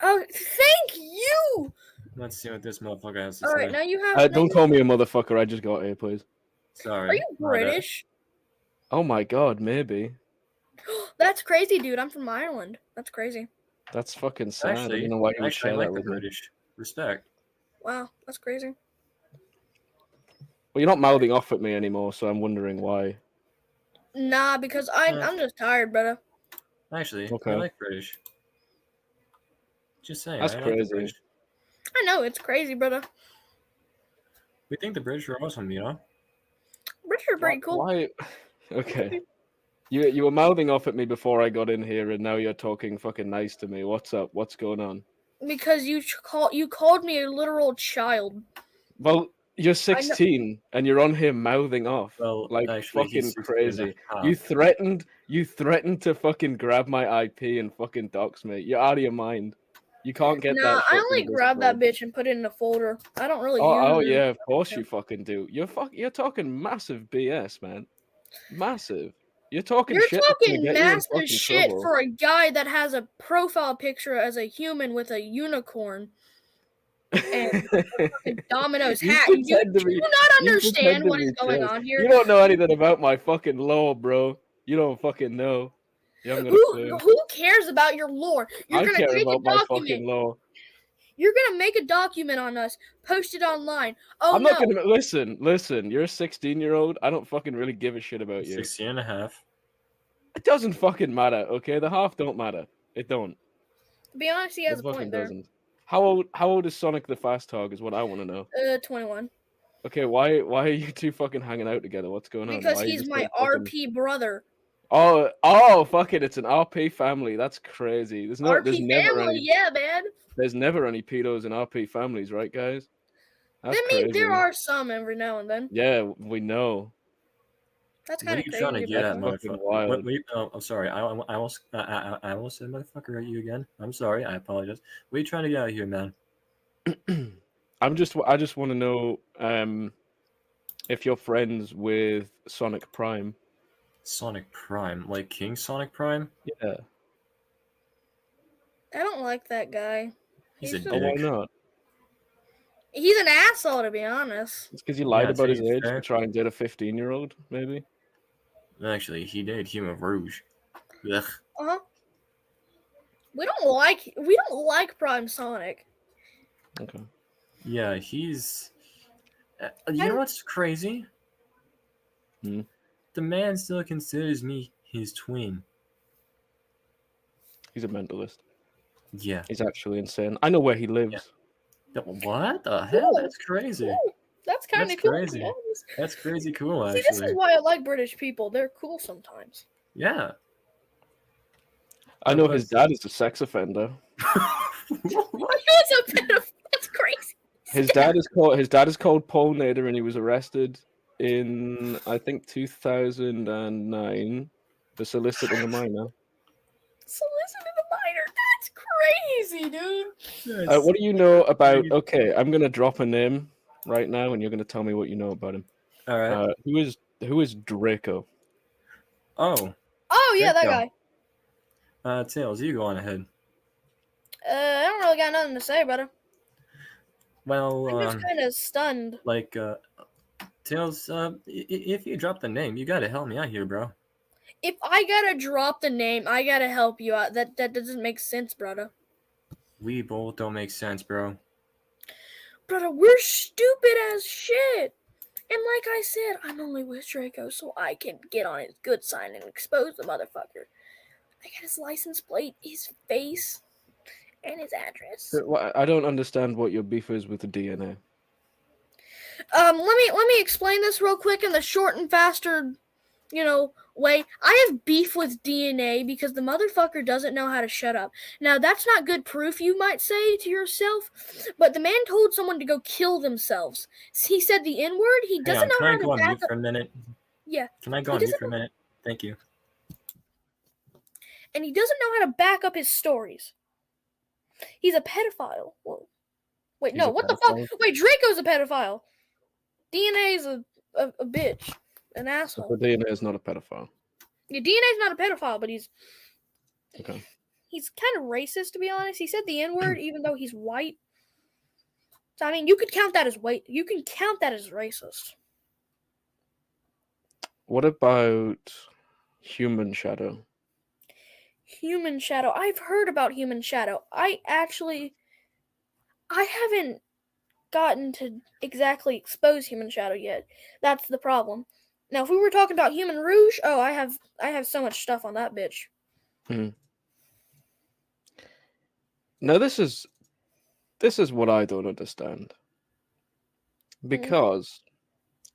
Oh, thank you! Let's see what this motherfucker has to Alright, say. now you have... Don't call me a motherfucker. I just got here, please. Sorry. Are you British? Oh my god, maybe. That's crazy, dude. I'm from Ireland. That's crazy. That's fucking sad. Actually, I don't know why you would share I like that the with me. British. Respect. Wow, that's crazy. Well, you're not mouthing off at me anymore, so I'm wondering why. Nah, because I'm just tired, brother. Actually, Okay. I like British. Just saying, That's I like crazy. the British. I know, it's crazy, brother. We think the British are awesome, you know? British are pretty cool. Why? Okay. You were mouthing off at me before I got in here, and now you're talking fucking nice to me. What's up? What's going on? Because you called me a literal child. Well, you're 16 and you're on here mouthing off. Well, like actually, fucking he's 16 crazy. and a half. You threatened to fucking grab my IP and fucking dox me. You're out of your mind. You can't get that. Nah, shit I from only this grab that bro. bitch and put it in a folder. I don't really use Oh it. yeah, of course you fucking do. You're talking massive BS, man. Massive. You're talking You're shit that's gonna talking get you in massive fucking shit trouble. for a guy that has a profile picture as a human with a unicorn and a fucking Domino's hat. You do not understand what is going on here. You don't know anything about my fucking lore, bro. You don't fucking know. You haven't got a clue. Who cares about your lore? I care about my fucking lore. You're gonna make a document on us, post it online. Oh, I'm not gonna listen. You're a 16-year-old. I don't fucking really give a shit about you. 16 and a half. It doesn't fucking matter, okay? The half don't matter. It don't. To be honest, he has a point there. Doesn't. How old is Sonic the Fast Hog is what I want to know. 21. Okay, why are you two fucking hanging out together? What's going on? Because he's my RP brother. Oh, fuck it! It's an RP family. That's crazy. There's never any. Yeah, man. There's never any pedos in RP families, right, guys? That's crazy. There are some every now and then. Yeah, we know. That's kind of crazy. What are you trying to get at, motherfucker? I'm sorry. I almost said motherfucker at you again. I'm sorry. I apologize. What are you trying to get at here, man? I just want to know if you're friends with Sonic Prime. Sonic Prime, like King Sonic Prime? Yeah. I don't like that guy. He's a dick. Why not? He's an asshole, to be honest. It's because he lied about his age to try and get a 15-year-old, maybe. Actually, he did. Human Rouge. Ugh. We don't like Prime Sonic. Okay. Yeah, he's. You know what's crazy? The man still considers me his twin. He's a mentalist. Yeah. He's actually insane. I know where he lives. Yeah. What the hell? That's crazy. Ooh, that's kind of cool. Crazy. That's crazy cool, actually. See, this is why I like British people. They're cool sometimes. Yeah. I know his dad is a sex offender. That's crazy. His dad is called Paul Nader, and he was arrested in, I think, 2009 for soliciting a minor. Soliciting a minor? That's crazy, dude. What do you know about? Okay, I'm gonna drop a name right now, and you're gonna tell me what you know about him. All right. Who is Draco? Oh, yeah, that guy. Tails, you go on ahead. I don't really got nothing to say, brother. Well, I'm just kind of stunned. Like, Tails, if you drop the name, you gotta help me out here, bro. If I gotta drop the name, I gotta help you out. That doesn't make sense, brother. We both don't make sense, bro. Brother, we're stupid as shit. And like I said, I'm only with Draco so I can get on his good side and expose the motherfucker. I got his license plate, his face, and his address. I don't understand what your beef is with the DNA. Let me explain this real quick in the short and faster, way. I have beef with DNA because the motherfucker doesn't know how to shut up. Now, that's not good proof, you might say to yourself, but the man told someone to go kill themselves. He said the N-word. He doesn't know how to back up. Can I go on mute for a minute? Yeah. Can I go on mute for a minute? Thank you. And he doesn't know how to back up his stories. He's a pedophile. Whoa. Wait, no, what the fuck? Wait, Draco's a pedophile. DNA is a bitch. An asshole. The DNA is not a pedophile. Yeah, DNA is not a pedophile, but he's... Okay. he's kind of racist, to be honest. He said the N-word even though he's white. So, I mean, you could count that as You can count that as racist. What about Human Shadow? Human Shadow. I've heard about Human Shadow. I haven't gotten to exactly expose Human Shadow yet. That's the problem. Now, if we were talking about Human Rouge, I have so much stuff on that bitch. Now, this is what I don't understand. Because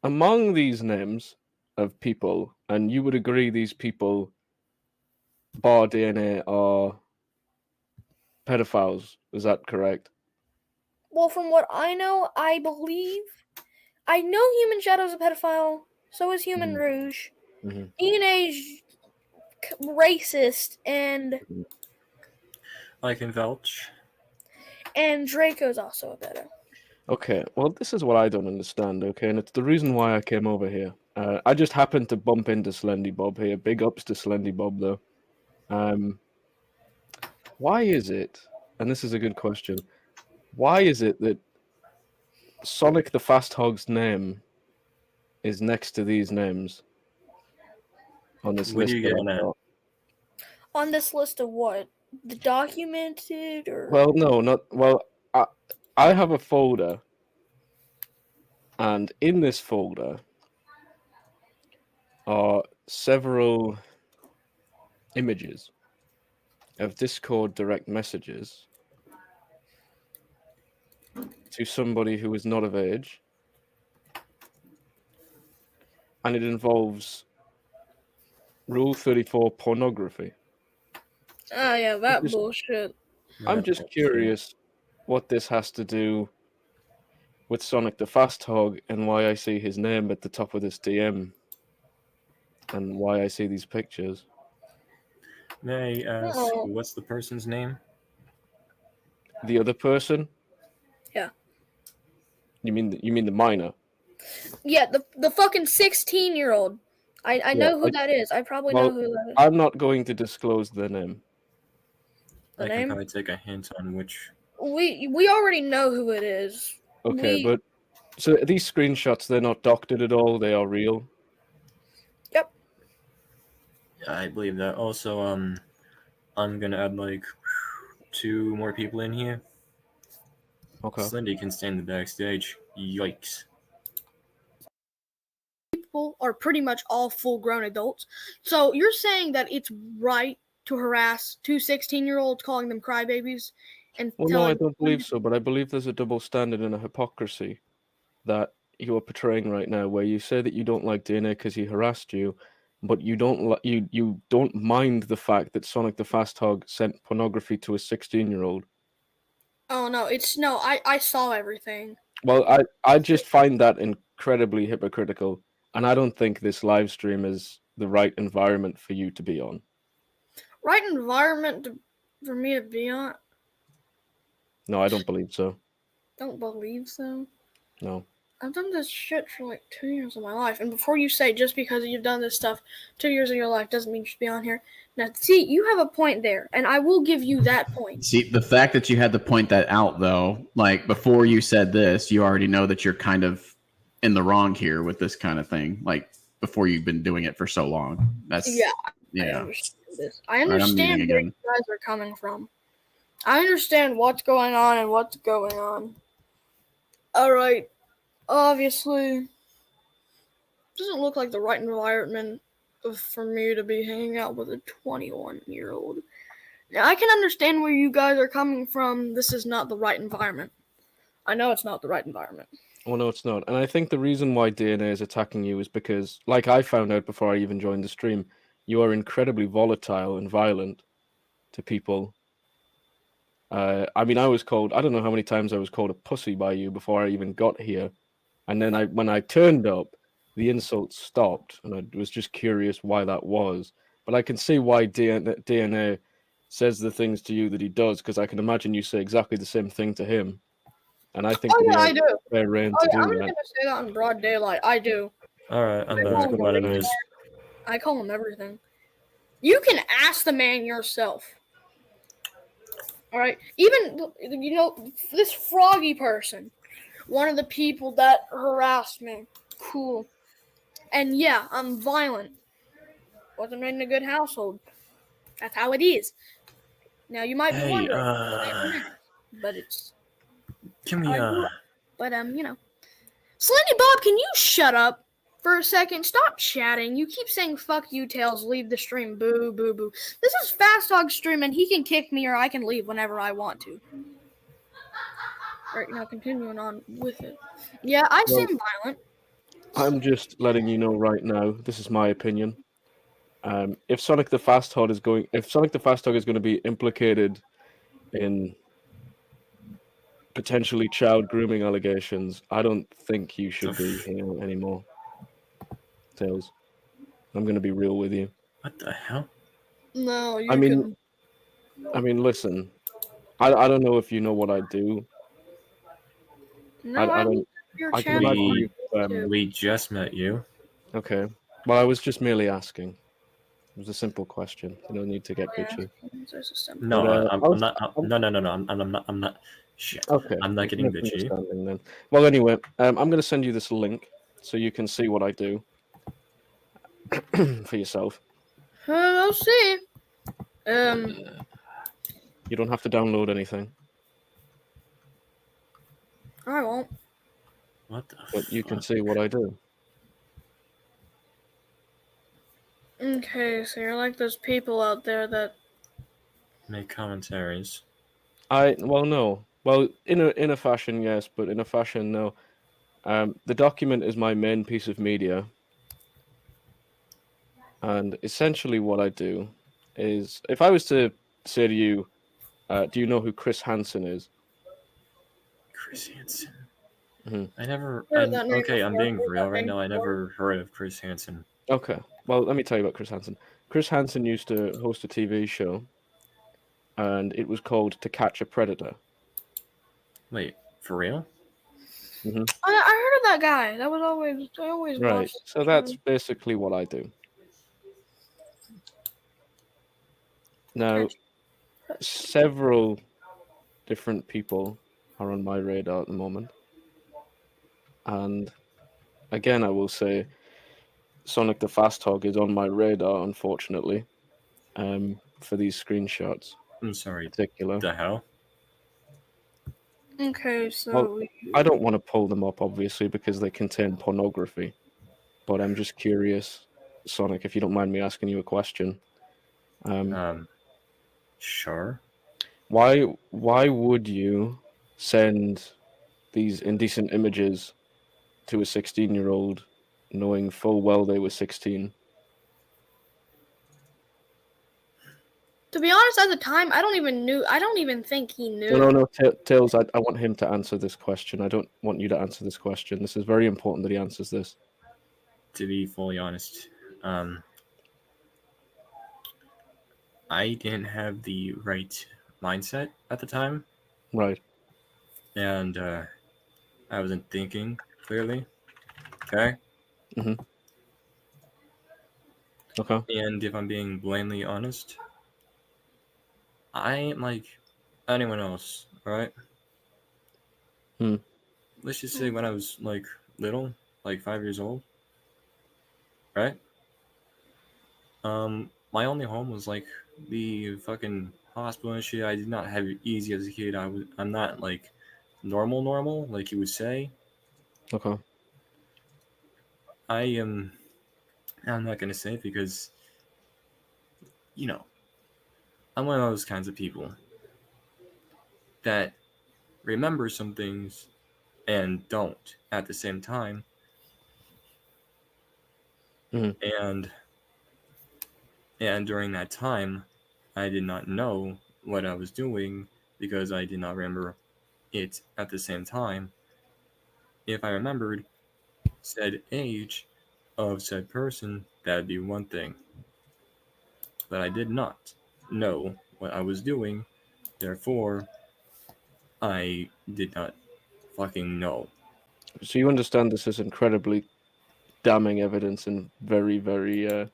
among these names of people, and you would agree these people, bar DNA, are pedophiles. Is that correct? Well, from what I know, I know Human Shadow's a pedophile. So is Human Rouge. DNA's racist, and I can vouch. And Draco's also a pedo. Okay, well, this is what I don't understand, okay? And it's the reason why I came over here. I just happened to bump into Slendy Bob here. Big ups to Slendy Bob, though. Why is it, and this is a good question, why is it that Sonic the Fast Hog's name is next to these names on this What list? are you getting at? On this list of what? The documented or? Well, no, not... Well, I have a folder, and in this folder are several images of Discord direct messages to somebody who is not of age, and it involves Rule 34 pornography. Oh, yeah, that bullshit. I'm just curious what this has to do with Sonic the Fast Hog and why I see his name at the top of this DM and why I see these pictures. May I ask, what's the person's name? The other person? Yeah. You mean the minor? Yeah, the fucking 16-year-old. I know who that is. I probably know who that is. I'm not going to disclose their name. I can probably take a hint on which. We already know who it is. Okay, but so these screenshots, they're not doctored at all. They are real. Yep. I believe that. Also, I'm gonna add like 2 more people in here. Okay. Slendy can stay in the backstage. Yikes. People are pretty much all full-grown adults. So you're saying that it's right to harass 2 16-year-olds, calling them crybabies? Well, no, I don't believe so, but I believe there's a double standard and a hypocrisy that you are portraying right now, where you say that you don't like DNA because he harassed you, but you don't mind the fact that Sonic the Fast Hog sent pornography to a 16-year-old. Oh no, I saw everything. Well, I just find that incredibly hypocritical, and I don't think this live stream is the right environment for you to be on. Right environment for me to be on? No, I don't believe so. Don't believe so? No. I've done this shit for like 2 years of my life, and before you say just because you've done this stuff 2 years of your life doesn't mean you should be on here. Now, see, you have a point there, and I will give you that point. See, the fact that you had to point that out, though, like before you said this, you already know that you're kind of in the wrong here with this kind of thing. Like before you've been doing it for so long. That's yeah. I understand this. I understand where you guys are coming from. I understand what's going on and what's going on. All right. Obviously, doesn't look like the right environment for me to be hanging out with a 21-year-old. Now, I can understand where you guys are coming from. This is not the right environment. I know it's not the right environment. Well, no, it's not. And I think the reason why DNA is attacking you is because, like I found out before I even joined the stream, you are incredibly volatile and violent to people. I mean, I don't know how many times I was called a pussy by you before I even got here. And then when I turned up, the insults stopped, and I was just curious why that was. But I can see why DNA says the things to you that he does, because I can imagine you say exactly the same thing to him. And I think I do. Fair reign I'm to do just that. going to say that in broad daylight. I do. All right, I'm back. What it is. I call him everything. You can ask the man yourself. All right. Even this froggy person, one of the people that harassed me. Cool. And yeah, I'm violent. Wasn't in a good household. That's how it is. Now you might be Hey, wondering, but it's can how we I grew up. But Slendy Bob, can you shut up for a second? Stop chatting. You keep saying "fuck you, Tails." Leave the stream. Boo, boo, boo. This is Fast Dog stream, and he can kick me or I can leave whenever I want to. Alright, now continuing on with it. Yeah, I Well, seem violent. I'm just letting you know right now. This is my opinion. If Sonic the Fast Dog is going to be implicated in potentially child grooming allegations, I don't think you should be here anymore, Tails. I'm going to be real with you. what the hell? No, you I mean, can. listen. I don't know if you know what I do. No, I I don't. looked up your I can channel. imagine you. We just met you. Okay. Well, I was just merely asking. It was a simple question. No need to get bitchy. There's a simple- No, But, I'm not. No, no, no, no. I'm not. Shit. Okay. I'm not getting bitchy. Misunderstanding then. Well, anyway, I'm going to send you this link so you can see what I do for yourself. I'll see. You don't have to download anything, I won't. What the but you can fuck? see what I do. Okay, so you're like those people out there that. Make commentaries. No. Well, in a fashion, yes, but in a fashion, no. The document is my main piece of media, and essentially what I do is, if I was to say to you, do you know who Chris Hansen is? Chris Hansen. Mhm. I never. Heard that name Okay, I'm before. being Heard real that right name now. I before. never heard of Chris Hansen. Okay. Well, let me tell you about Chris Hansen. Chris Hansen used to host a TV show, and it was called To Catch a Predator. Wait, for real? I heard of that guy. That was always. I always Right. watched. So that's basically what I do. Now, several different people are on my radar at the moment. And again, I will say Sonic the Fast Hog is on my radar, unfortunately, for these screenshots I'm sorry. in particular. What the hell? Okay, so. Well, I don't want to pull them up, obviously, because they contain pornography. But I'm just curious, Sonic, if you don't mind me asking you a question. Sure. Why would you send these indecent images to a 16-year-old knowing full well they were 16? To be honest, at the time, I don't even think he knew. No, Tails, I want him to answer this question. I don't want you to answer this question. This is very important that he answers this. To be fully honest, I didn't have the right mindset at the time. Right. And I wasn't thinking clearly. Okay. Mm-hmm. Okay. And if I'm being blatantly honest, I ain't like anyone else, right? Let's just say when I was like little, like 5 years old, right? My only home was like the fucking hospital and shit. I did not have it easy as a kid. I'm not like normal, like you would say. Okay. I am. I'm not gonna say it because, I'm one of those kinds of people that remember some things and don't at the same time. Mm-hmm. And during that time, I did not know what I was doing because I did not remember it at the same time. If I remembered said age of said person, that'd be one thing. But I did not know what I was doing, therefore, I did not fucking know. So you understand this is incredibly damning evidence and very, very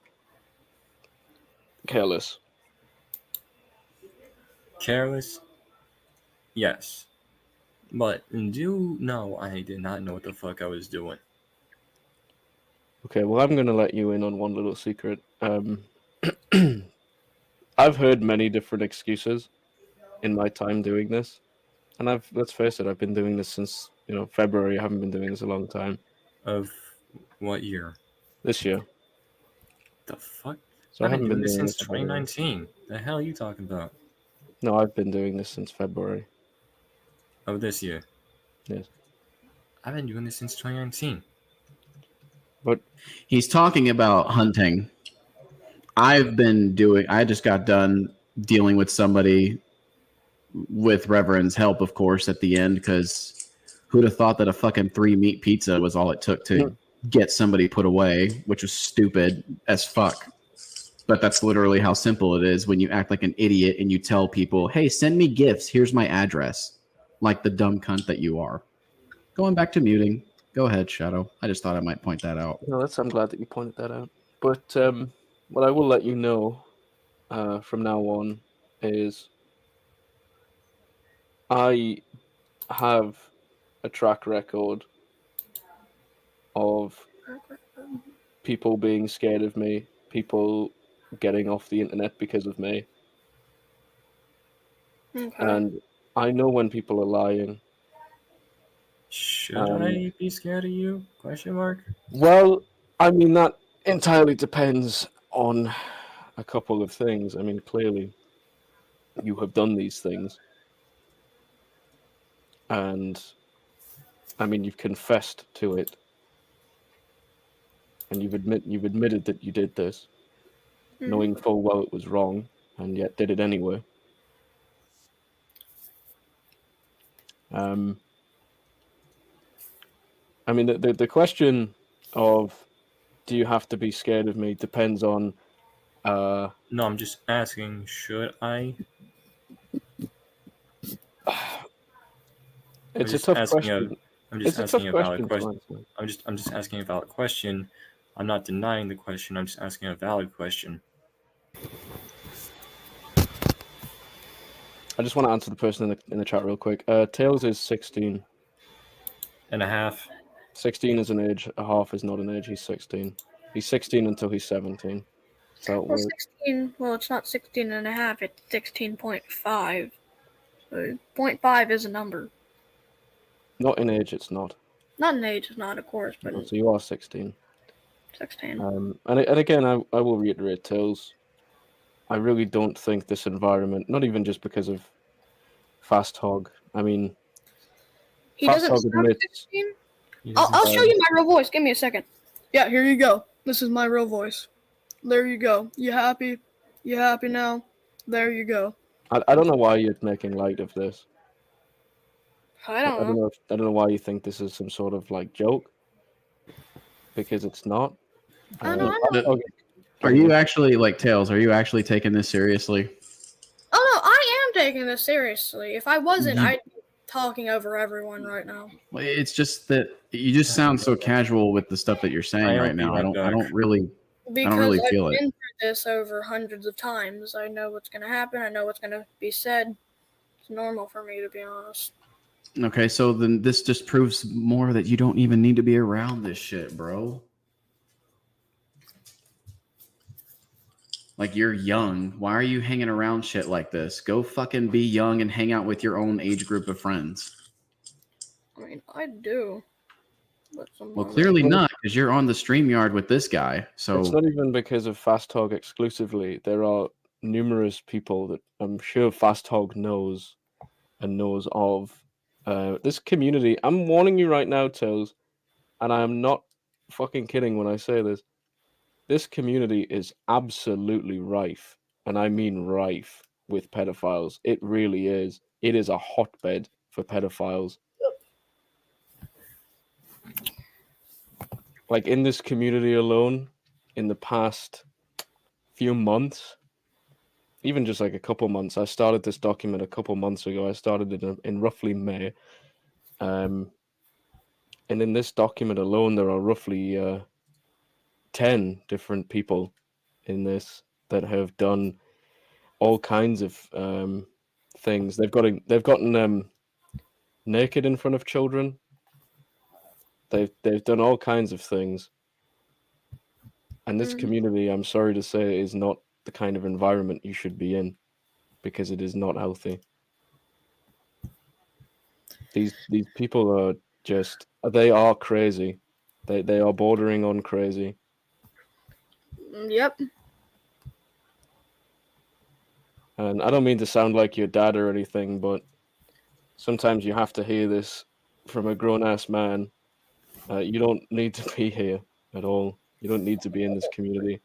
careless. Careless? Yes. But do know I did not know what the fuck I was doing. Okay, well, I'm going to let you in on one little secret. I've heard many different excuses in my time doing this, and let's face it, I've been doing this since February. I haven't been doing this a long time. Of what year? This year. The fuck? So I I've been haven't doing been this doing since this about a year. 2019. The hell are you talking about? No, I've been doing this since February. Of this year? Yes. I've been doing this since 2019. But He's talking about hunting. I just got done dealing with somebody with Reverend's help, of course, at the end, because who'd have thought that a fucking 3-meat pizza was all it took to get somebody put away, which was stupid as fuck. But that's literally how simple it is when you act like an idiot and you tell people, hey, send me gifts. Here's my address. Like the dumb cunt that you are. Going back to muting. Go ahead, Shadow. I just thought I might point that out. no, I'm glad that you pointed that out. But what I will let you know from now on is I have a track record of people being scared of me, people getting off the internet because of me. Okay. And I know when people are lying. Should I be scared of you? Question mark. Well, I mean, that entirely depends on a couple of things. I mean, clearly, you have done these things. And, I mean, you've confessed to it. And you've admitted that you did this, knowing full well it was wrong, and yet did it anyway. I mean, the question of do you have to be scared of me depends on. No, I'm just asking. Should I? It's a tough question. I'm just It's a asking tough a valid question. question. I'm just asking a valid question. I'm not denying the question. I'm just asking a valid question. I just want to answer the person in the chat real quick. Tails is 16. And a half. 16 is an age. A half is not an age. He's 16. He's 16 until he's 17. That's how it Well, works. 16. Well, it's not 16 and a half. It's 16.5. So 0.5 is a number. Not in age, it's not. Not in age, it's not, of course, but So you are 16. 16. And again, I will reiterate, Tails. I really don't think this environment, not even just because of Fast Hog. I mean, He Fast doesn't Hog admits. 16? He I'll doesn't- show you my real voice. Give me a second. Yeah, here you go. This is my real voice. There you go. You happy? You happy now? There you go. I don't know why you're making light of this. I don't know. I don't know why you think this is some sort of like joke, because it's not. I know. Are you actually, like, Tails, are you actually taking this seriously? Oh, no, I am taking this seriously. If I wasn't, I'd be talking over everyone right now. It's just that you just sound so casual with the stuff that you're saying right now. I don't really Because I've feel it. been through this over hundreds of times. I know what's going to happen. I know what's going to be said. It's normal for me, to be honest. Okay, so then this just proves more that you don't even need to be around this shit, bro. Like, you're young. Why are you hanging around shit like this? Go fucking be young and hang out with your own age group of friends. I mean, I do. But Well, clearly not, because you're on the StreamYard with this guy. So it's not even because of Fast Hog exclusively. There are numerous people that I'm sure Fast Hog knows and knows of. This community, I'm warning you right now, Tails, and I am not fucking kidding when I say this. This community is absolutely rife, and I mean rife, with pedophiles. It really is. It is a hotbed for pedophiles. Like, in this community alone, in the past few months, even just like a couple months, I started this document a couple months ago. I started it in roughly May. And in this document alone, there are roughly 10 different people in this that have done all kinds of things. They've gotten naked in front of children. They've done all kinds of things. And this community, I'm sorry to say, is not the kind of environment you should be in, because it is not healthy. These people are just, they are crazy. They are bordering on crazy. Yep. And I don't mean to sound like your dad or anything, but sometimes you have to hear this from a grown-ass man. You don't need to be here at all. You don't need to be in this community.